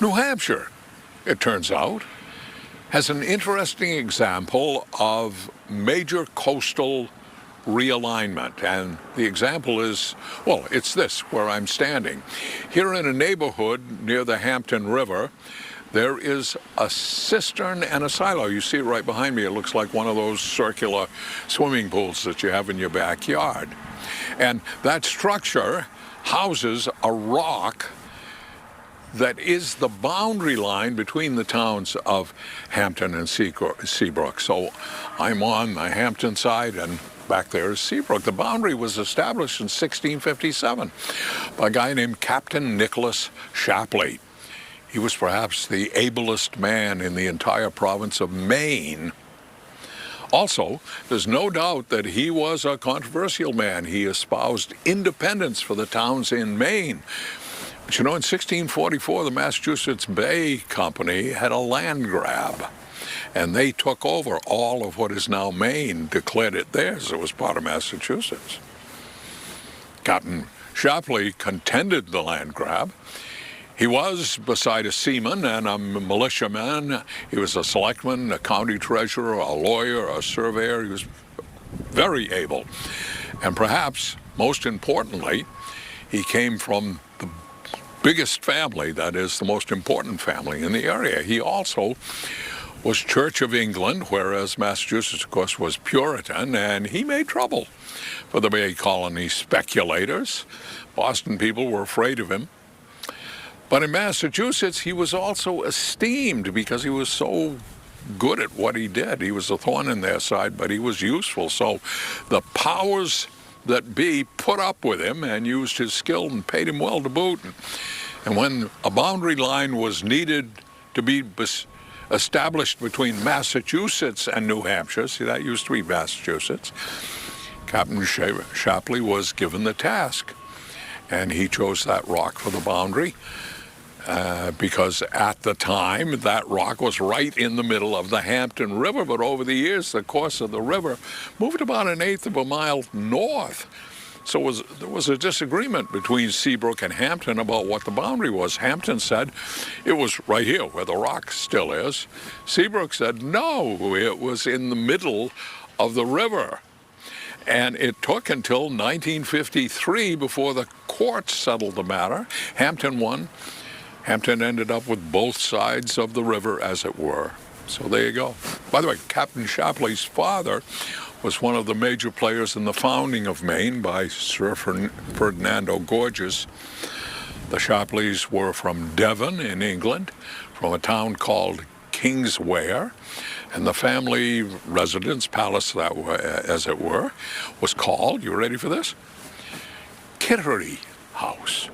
New Hampshire, it turns out, has an interesting example of major coastal realignment. And the example is, well, it's this, where I'm standing. Here in a neighborhood near the Hampton River, there is a cistern and a silo. You see it right behind me. It looks like one of those circular swimming pools that you have in your backyard. And that structure houses a rock that is the boundary line between the towns of Hampton and Seabrook. So I'm on the Hampton side, and back there is Seabrook. The boundary was established in 1657 by a guy named Captain Nicholas Shapleigh. He was perhaps the ablest man in the entire province of Maine. Also, there's no doubt that he was a controversial man. He espoused independence for the towns in Maine. But you know, in 1644, the Massachusetts Bay Company had a land grab, and they took over all of what is now Maine, declared it theirs. It was part of Massachusetts. Captain Shapleigh contended the land grab. He was, beside a seaman and a militiaman, he was a selectman, a county treasurer, a lawyer, a surveyor. He was very able. And perhaps, most importantly, he came from the biggest family, that is, the most important family in the area. He also was Church of England, whereas Massachusetts, of course, was Puritan, and he made trouble for the Bay Colony speculators. Boston people were afraid of him. But in Massachusetts, he was also esteemed because he was so good at what he did. He was a thorn in their side, but he was useful. So the powers that be put up with him and used his skill and paid him well to boot. And when a boundary line was needed to be established between Massachusetts and New Hampshire, see, that used to be Massachusetts, Captain Shapleigh was given the task. And he chose that rock for the boundary because at the time that rock was right in the middle of the Hampton River. But over the years, the course of the river moved about 1/8 of a mile north. So there was a disagreement between Seabrook and Hampton about what the boundary was. Hampton said it was right here where the rock still is. Seabrook said no, it was in the middle of the river. And it took until 1953 before the courts settled the matter. Hampton won. Hampton ended up with both sides of the river, as it were. So there you go. By the way, Captain Shapleigh's father was one of the major players in the founding of Maine by Sir Ferdinando Gorges. The Shapleighs were from Devon in England, from a town called Kingswear. And the family residence, palace, as it were, was called, you ready for this? Kittery House.